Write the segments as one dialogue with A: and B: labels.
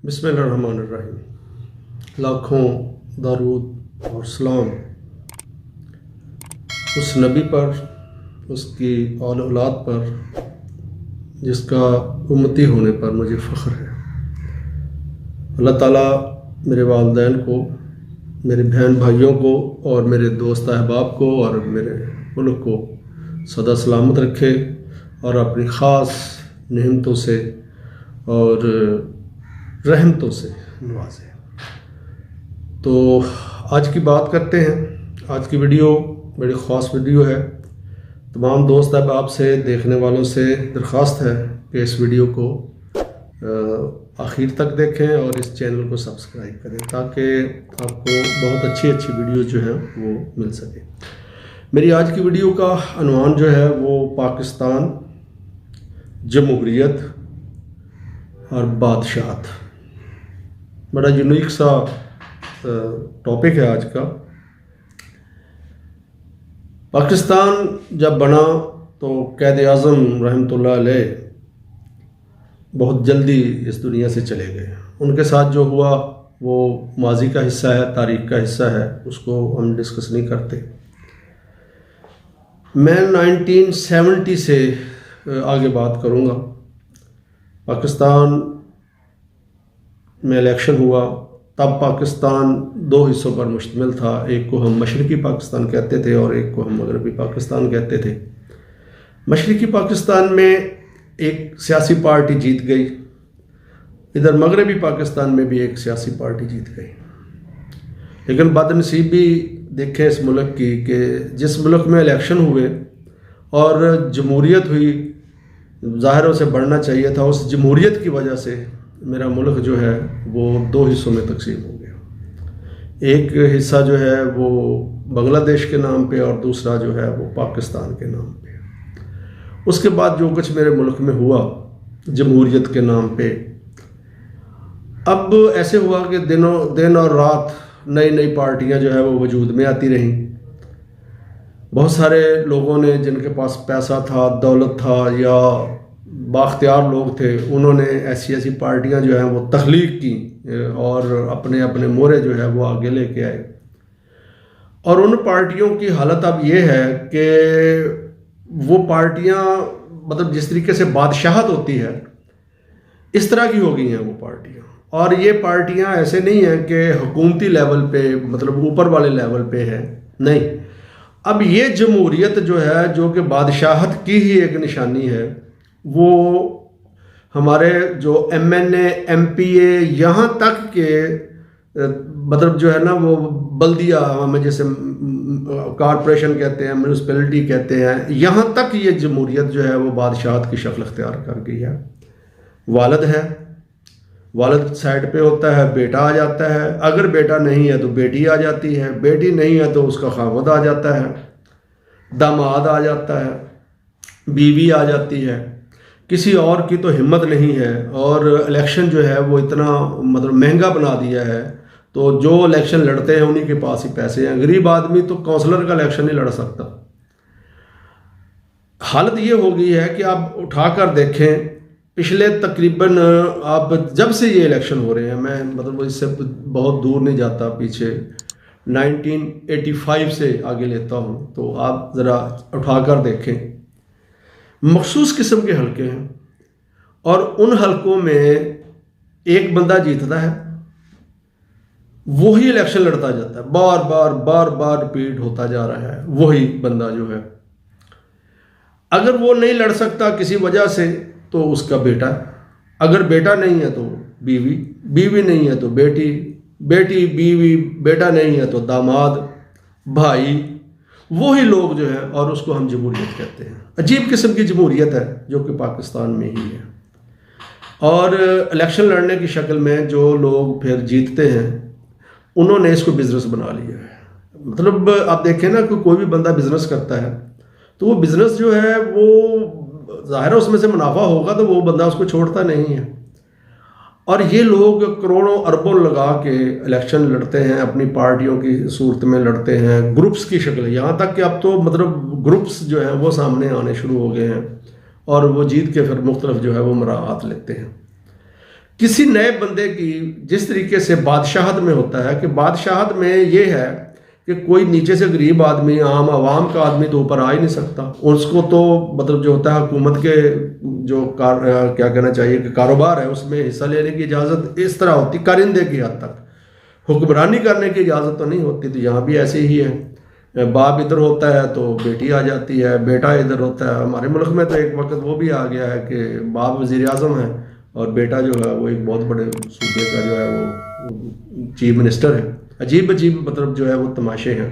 A: बिस्मिल्लाहिर्रहमानिर्रहीम। लाखों दरूद और सलाम उस नबी पर, उसकी औलाद पर, जिसका उम्मती होने पर मुझे फ़ख्र है। अल्लाह ताला मेरे वालिदैन को, मेरे बहन भाइयों को और मेरे दोस्त अहबाब को और मेरे मुल्क को सदा सलामत रखे और अपनी ख़ास नेमतों से और रहमतों से नवाजे। तो आज की बात करते हैं। आज की वीडियो बड़ी ख़ास वीडियो है। तमाम दोस्त अहबाब से, देखने वालों से दरख्वास्त है कि इस वीडियो को आखिर तक देखें और इस चैनल को सब्सक्राइब करें ताकि आपको बहुत अच्छी वीडियो जो है वो मिल सके। मेरी आज की वीडियो का अनवान जो है वो पाकिस्तान, जमहूरियत और बादशाहत। बड़ा यूनिक सा टॉपिक है आज का। पाकिस्तान जब बना तो कैद आज़म रहमतुल्लाह अलैह बहुत जल्दी इस दुनिया से चले गए। उनके साथ जो हुआ वो माजी का हिस्सा है, तारीख़ का हिस्सा है, उसको हम डिस्कस नहीं करते। मैं 1970 से आगे बात करूँगा। पाकिस्तान में इलेक्शन हुआ, तब पाकिस्तान दो हिस्सों पर मुश्तमिल था। एक को हम मशरक़ी पाकिस्तान कहते थे और एक को हम मगरबी पाकिस्तान कहते थे। मशरक़ी पाकिस्तान में एक सियासी पार्टी जीत गई, इधर मगरबी पाकिस्तान में भी एक सियासी पार्टी जीत गई। लेकिन बदनसीबी देखें इस मुल्क की कि जिस मुल्क में इलेक्शन हुए और जमहूरियत हुई, ज़ाहिर उसे बढ़ना चाहिए था, उस जमहूरियत की वजह से मेरा मुल्क जो है वो दो हिस्सों में तकसीम हो गया। एक हिस्सा जो है वो बांग्लादेश के नाम पे और दूसरा जो है वो पाकिस्तान के नाम पे। उसके बाद जो कुछ मेरे मुल्क में हुआ जमहूरियत के नाम पे, अब ऐसे हुआ कि दिन और रात नई नई पार्टियां जो है वो वजूद में आती रहीं। बहुत सारे लोगों ने, जिनके पास पैसा था, दौलत था या बाख्तियार लोग थे, उन्होंने ऐसी पार्टियां जो हैं वो तख्लीक की और अपने अपने मोहरे जो है वो आगे लेके आए। और उन पार्टियों की हालत अब ये है कि वो पार्टियां, मतलब जिस तरीके से बादशाहत होती है इस तरह की हो गई हैं वो पार्टियां। और ये पार्टियां ऐसे नहीं हैं कि हुकूमती लेवल पे, मतलब ऊपर वाले लेवल पे है, नहीं। अब ये जमहूरियत जो है, जो कि बादशाहत की ही एक निशानी है, वो हमारे जो MNA MPA यहाँ तक के, मतलब जो है ना वो बल्दिया में, जैसे कॉरपोरेशन कहते हैं, म्यूनसिपैलिटी कहते हैं, यहाँ तक ये जमहूरियत जो है वो बादशाहत की शक्ल अख्तियार कर गई है। वालिद है, वालिद साइड पे होता है, बेटा आ जाता है, अगर बेटा नहीं है तो बेटी आ जाती है, बेटी नहीं है तो उसका खामद आ जाता है, दामाद आ जाता है, बीवी आ जाती है। किसी और की तो हिम्मत नहीं है। और इलेक्शन जो है वो इतना मतलब महंगा बना दिया है, तो जो इलेक्शन लड़ते हैं उन्हीं के पास ही पैसे हैं। गरीब आदमी तो काउंसलर का इलेक्शन नहीं लड़ सकता। हालत ये हो गई है कि आप उठाकर देखें, पिछले तकरीबन, आप जब से ये इलेक्शन हो रहे हैं, मैं मतलब इससे बहुत दूर नहीं जाता, पीछे 1985 से आगे लेता हूँ, तो आप ज़रा उठाकर देखें, मखसूस किस्म के हलके हैं और उन हलकों में एक बंदा जीतता है, वही इलेक्शन लड़ता जाता है, बार बार रिपीट होता जा रहा है वही बंदा जो है। अगर वो नहीं लड़ सकता किसी वजह से तो उसका बेटा, अगर बेटा नहीं है तो बीवी, बीवी नहीं है तो बेटी, बेटी बीवी, बेटा नहीं है तो दामाद, भाई, वही लोग जो है, और उसको हम जमहूरियत कहते हैं। अजीब किस्म की जमहूरियत है जो कि पाकिस्तान में ही है। और इलेक्शन लड़ने की शक्ल में जो लोग फिर जीतते हैं, उन्होंने इसको बिजनेस बना लिया है। मतलब आप देखें ना कि कोई भी बंदा बिजनेस करता है तो वो बिजनेस जो है वो ज़ाहिर है उसमें से मुनाफा होगा तो वो बंदा उसको छोड़ता नहीं है। और ये लोग करोड़ों अरबों लगा के इलेक्शन लड़ते हैं, अपनी पार्टियों की सूरत में लड़ते हैं, ग्रुप्स की शक्ल, यहाँ तक कि अब तो मतलब ग्रुप्स जो हैं वो सामने आने शुरू हो गए हैं और वो जीत के फिर मुख्तलिफ जो है वो मराहत लेते हैं। किसी नए बंदे की जिस तरीके से बादशाहत में होता है कि बादशाहत में ये है कि कोई नीचे से गरीब आदमी, आम आवाम का आदमी तो ऊपर आ ही नहीं सकता। उसको तो मतलब जो होता है हुकूमत के जो क्या कहना चाहिए कि कारोबार है उसमें हिस्सा लेने की इजाज़त इस तरह होती, कारिंदे की हद तक, हुक्मरानी करने की इजाज़त तो नहीं होती। तो यहाँ भी ऐसे ही है, बाप इधर होता है तो बेटी आ जाती है, बेटा इधर होता है। हमारे मुल्क में तो एक वक्त वो भी आ गया है कि बाप वज़ीर आज़म है और बेटा जो है वो एक बहुत बड़े सूबे का जो है वो चीफ मिनिस्टर है। अजीब अजीब मतलब जो है वो तमाशे हैं।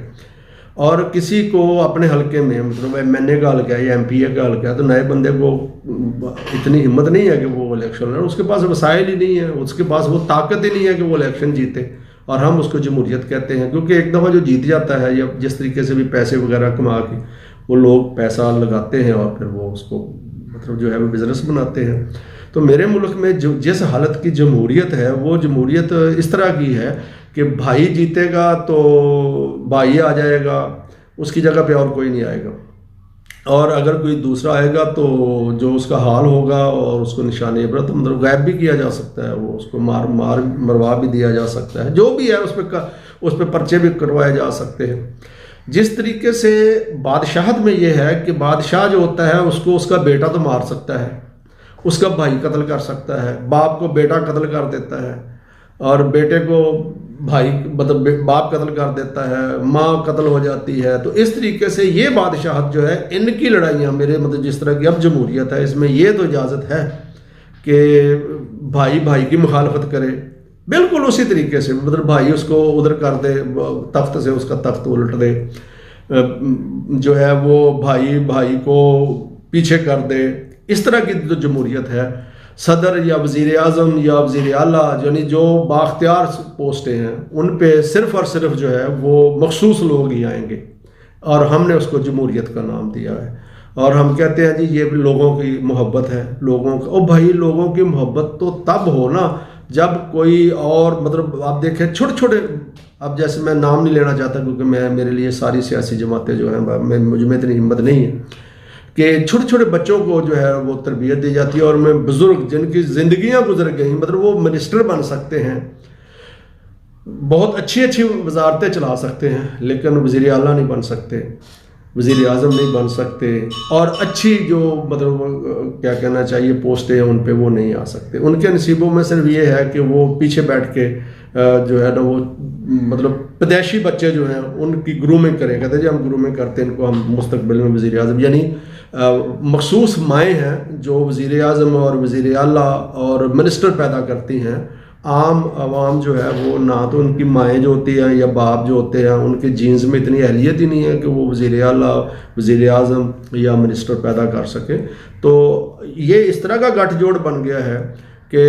A: और किसी को अपने हलके में मतलब MNA का हल्का है या MPA का हल्का है तो नए बंदे को इतनी हिम्मत नहीं है कि वो इलेक्शन लड़े, उसके पास वसाइल ही नहीं है, उसके पास वो ताकत ही नहीं है कि वो इलेक्शन जीते। और हम उसको जमहूरियत कहते हैं क्योंकि एक दफ़ा जो जीत जाता है या जिस तरीके से भी पैसे वगैरह कमा के वो लोग पैसा लगाते हैं और फिर वो उसको मतलब जो है वो बिज़नेस बनाते हैं। तो मेरे मुल्क में जो जिस हालत की जमहूरियत है वो जमहूरियत इस तरह की है कि भाई जीतेगा तो भाई आ जाएगा, उसकी जगह पे और कोई नहीं आएगा। और अगर कोई दूसरा आएगा तो जो उसका हाल होगा और उसको निशाने इबरत मतलब गायब भी किया जा सकता है, वो उसको मरवा भी दिया जा सकता है, जो भी है उस पर पर्चे भी करवाए जा सकते हैं। जिस तरीके से बादशाहत में ये है कि बादशाह जो होता है उसको उसका बेटा तो मार सकता है, उसका भाई कत्ल कर सकता है, बाप को बेटा कत्ल कर देता है और बेटे को भाई मतलब बाप कत्ल कर देता है, माँ कत्ल हो जाती है। तो इस तरीके से ये बादशाहत जो है इनकी लड़ाइयाँ मेरे मतलब जिस तरह की अब जमहूरियत है इसमें ये तो इजाज़त है कि भाई भाई की मुखालफत करे, बिल्कुल उसी तरीके से मतलब भाई उसको उधर कर दे, तख्त से उसका तख्त उलट दे, जो है वो भाई भाई को पीछे कर दे। इस तरह की जो जमहूरियत है, सदर या वज़ीर आज़म या वज़ीर आला यानी जो बाख्तियार पोस्टें हैं उन पे सिर्फ़ और सिर्फ जो है वो मखसूस लोग ही आएंगे और हमने उसको जमहूरियत का नाम दिया है। और हम कहते हैं जी ये भी लोगों की मोहब्बत है, लोगों का। ओ भाई लोगों की मोहब्बत तो तब हो ना जब कोई और मतलब आप देखें छोटे छोटे, अब जैसे मैं नाम नहीं लेना चाहता क्योंकि मेरे लिए सारी सियासी जमातें जो हैं मुझ में इतनी हिम्मत नहीं है कि छोटे छोटे बच्चों को जो है वो तरबियत दी जाती है। और मैं बुज़ुर्ग जिनकी ज़िंदगियां गुजर गई मतलब वो मिनिस्टर बन सकते हैं, बहुत अच्छी अच्छी वजारतें चला सकते हैं, लेकिन वज़ीर आला नहीं बन सकते, वज़ीर आज़म नहीं बन सकते, और अच्छी जो मतलब क्या कहना चाहिए पोस्टें हैं उन पे वो नहीं आ सकते। उनके नसीबों में सिर्फ ये है कि वो पीछे बैठ के जो है ना वो मतलब पैदाइशी बच्चे जो हैं उनकी ग्रूमिंग करें, कहते हैं जी हम ग्रूमिंग करते हैं इनको, हम मुस्तकबिल में वज़ीर आज़म यानी मखसूस माएँ हैं जो वज़ीर आज़म और वज़ीर आला और मिनिस्टर पैदा करती हैं। आम आवाम जो है वो ना तो उनकी माएँ जो होती हैं या बाप जो होते हैं उनके जीन्स में इतनी अहलियत ही नहीं है कि वो वज़ीर आला वज़ीर आज़म या मिनिस्टर पैदा कर सके। तो ये इस तरह का गठजोड़ बन गया है कि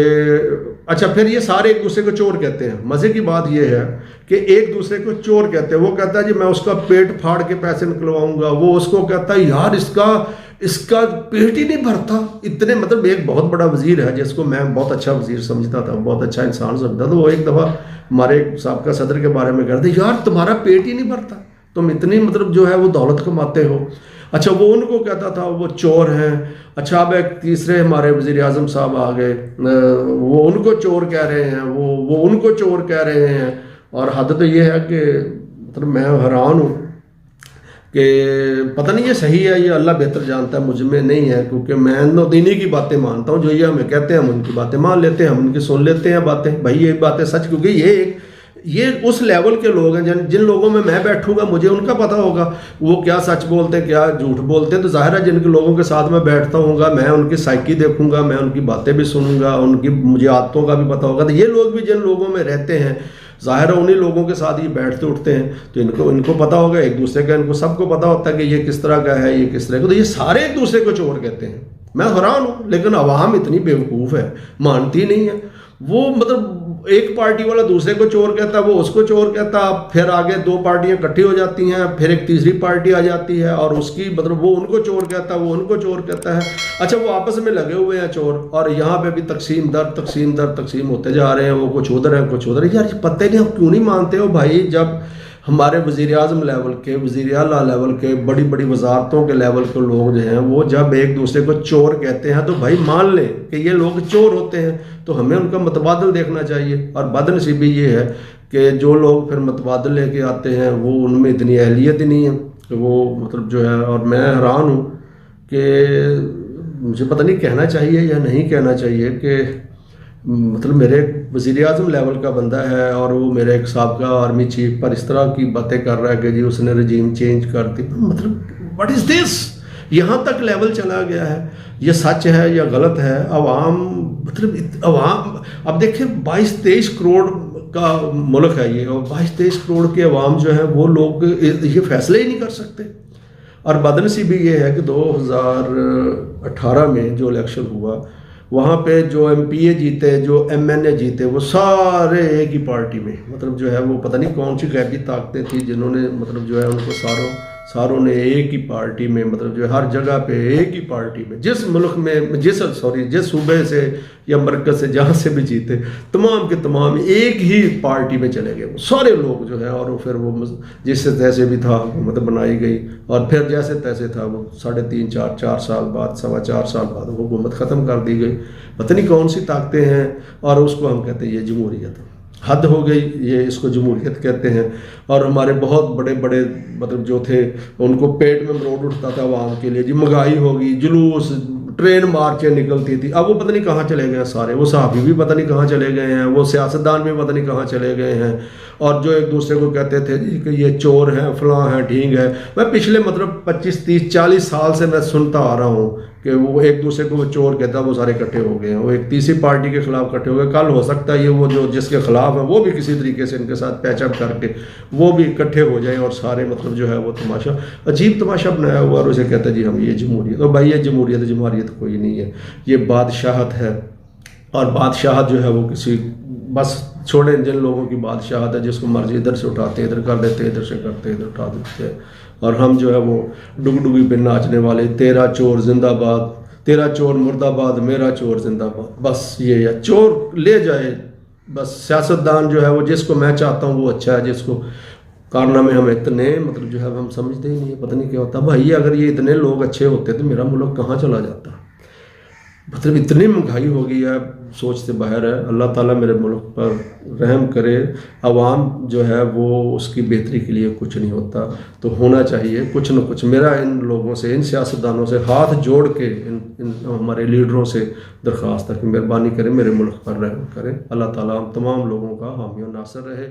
A: अच्छा फिर ये सारे एक दूसरे को चोर कहते हैं। मज़े की बात ये है कि एक दूसरे को चोर कहते हैं। वो कहता है जी मैं उसका पेट फाड़ के पैसे निकलवाऊंगा, वो उसको कहता है यार इसका पेट ही नहीं भरता इतने, मतलब एक बहुत बड़ा वजीर है जिसको मैं बहुत अच्छा वजीर समझता था, बहुत अच्छा इंसान समझता था, तो वो एक दफ़ा हमारे साबका सदर के बारे में कहते यार तुम्हारा पेट ही नहीं भरता, तुम इतनी मतलब जो है वो दौलत कमाते हो। अच्छा वो उनको कहता था वो चोर हैं। अच्छा अब एक तीसरे हमारे वज़ीर आज़म साहब आ गए, वो उनको चोर कह रहे हैं, वो उनको चोर कह रहे हैं। और हद तो ये है कि मतलब मैं हैरान हूँ कि पता नहीं ये सही है, ये अल्लाह बेहतर जानता है, मुझ में नहीं है, क्योंकि मैं इन्हीं की बातें मानता हूँ जो ये हमें कहते हैं, हम उनकी बातें मान लेते हैं, हम उनकी सुन लेते हैं बातें, भाई ये बातें सच, क्योंकि ये उस लेवल के लोग हैं जिन लोगों में मैं बैठूंगा मुझे उनका पता होगा वो क्या सच बोलते हैं क्या झूठ बोलते हैं। तो जाहिर है जिन लोगों के साथ मैं बैठता हूँगा मैं उनकी साइकी देखूंगा, मैं उनकी बातें भी सुनूंगा, उनकी मुझे आदतों का भी पता होगा। तो ये लोग भी जिन लोगों में रहते हैं ज़ाहिर है उन्हीं लोगों के साथ ये बैठते उठते हैं, तो इनको पता होगा एक दूसरे का, इनको सबको पता होता है कि ये किस तरह का है, ये किस तरह का। तो ये सारे एक दूसरे को चोर कहते हैं। मैं हैरान हूँ, लेकिन अवाम इतनी बेवकूफ़ है, मानती नहीं है। वो मतलब एक पार्टी वाला दूसरे को चोर कहता है, वो उसको चोर कहता है, फिर आगे दो पार्टियां इकट्ठी हो जाती हैं, फिर एक तीसरी पार्टी आ जाती है और उसकी मतलब वो उनको चोर कहता है, वो उनको चोर कहता है। अच्छा वो आपस में लगे हुए हैं चोर, और यहाँ पे भी तकसीम दर तकसीम होते जा रहे हैं, वो कुछ उधर है कुछ उधर। यार ये पता ही नहीं, आप क्यों नहीं मानते हो भाई, जब हमारे वज़ीर आज़म लेवल के, वज़ीर आला लेवल के, बड़ी बड़ी वजारतों के लेवल के लोग जो हैं वो जब एक दूसरे को चोर कहते हैं तो भाई मान लें कि ये लोग चोर होते हैं, तो हमें उनका मतबादल देखना चाहिए। और बदनसीबी ये है कि जो लोग फिर मतबादल लेके आते हैं वो उनमें इतनी अहलियत ही नहीं है कि वो मतलब जो है। और मैं हैरान हूँ कि मुझे पता नहीं कहना चाहिए या नहीं कहना चाहिए कि मतलब मेरे वज़ीर आज़म लेवल का बंदा है और वो मेरे एक साबका आर्मी चीफ पर इस तरह की बातें कर रहा है कि जी उसने रजीम चेंज कर दी। मतलब व्हाट इज़ दिस, यहाँ तक लेवल चला गया है। ये सच है या गलत है? अवाम मतलब अवाम, अब देखिए 22-23 करोड़ का मुल्क है ये, और 22-23 करोड़ के अवाम जो है वो लोग ये फैसले ही नहीं कर सकते। और बदनसीबी ये है कि 2018 में जो इलेक्शन हुआ वहाँ पे जो एमपीए जीते, जो एमएनए जीते, वो सारे एक ही पार्टी में, मतलब जो है वो पता नहीं कौन सी गैबी ताकतें थी जिन्होंने मतलब जो है उनको सारों ने एक ही पार्टी में, मतलब जो है हर जगह पे एक ही पार्टी में, जिस मुल्क में जिस सूबे से या मरकज़ से जहाँ से भी जीते, तमाम के तमाम एक ही पार्टी में चले गए वो सारे लोग जो है। और वो फिर वो जिससे तैसे भी था हुकूमत बनाई गई, और फिर जैसे तैसे था वो 3.5-4 साल बाद, 4.25 साल बाद वो हुकूमत ख़त्म कर दी गई। पता नहीं कौन सी ताकतें हैं, और उसको हम कहते हैं ये जमहूरियत। हद हो गई, ये इसको जमहूरियत कहते हैं। और हमारे बहुत बड़े बड़े मतलब जो थे उनको पेट में मरोड़ उठता था आवाम के लिए, जी महंगाई होगी, जुलूस, ट्रेन मार्चें निकलती थी। अब वो पता नहीं कहाँ चले गए हैं सारे, वो सहाफ़ी भी पता नहीं कहाँ चले गए हैं, वो सियासतदान भी पता नहीं कहाँ चले गए हैं। और जो एक दूसरे को कहते थे जी कि ये चोर हैं, फलां हैं, ढींग है। मैं पिछले मतलब 25-30-40 साल से मैं सुनता आ रहा हूँ कि वो एक दूसरे को वो चोर कहता है, वो सारे इकट्ठे हो गए हैं, वो एक तीसरी पार्टी के खिलाफ इकट्ठे हो गए। कल हो सकता है ये वो जो जिसके खिलाफ है वो भी किसी तरीके से इनके साथ पैचअप करके वो भी इकट्ठे हो जाएं और सारे मतलब जो है वो तमाशा, अजीब तमाशा बनाया हुआ, और उसे कहते हैं जी हम ये जमहूरियत। तो भाई ये जमहूरियत जमहूरियत कोई नहीं है, ये बादशाहत है। और बादशाहत जो है वो किसी बस छोड़े जिन लोगों की बादशाहत है, जिसको मर्जी इधर से उठाते इधर कर देते, इधर से करते इधर उठा देते हैं। और हम जो है वो डुगडुगी पे नाचने वाले, तेरा चोर जिंदाबाद, तेरा चोर मुर्दाबाद, मेरा चोर जिंदाबाद, बस ये है। चोर ले जाए बस, सियासतदान जो है वो जिसको मैं चाहता हूँ वो अच्छा है, जिसको कारनामे हम इतने मतलब जो है हम समझते ही नहीं है, पता नहीं क्या होता। भाई अगर ये इतने लोग अच्छे होते तो मेरा मुल्क कहाँ चला जाता। मतलब इतनी महंगाई हो गई है, सोच से बाहर है। अल्लाह ताला मेरे मुल्क पर रहम करे। आवाम जो है वो उसकी बेहतरी के लिए कुछ नहीं होता, तो होना चाहिए कुछ न कुछ। मेरा इन लोगों से, इन सियासतदानों से हाथ जोड़ के इन हमारे लीडरों से दरख्वास्त है कि मेहरबानी करें, मेरे मुल्क पर रहम करें। अल्लाह ताला हम तमाम लोगों का हामी और नासर रहे।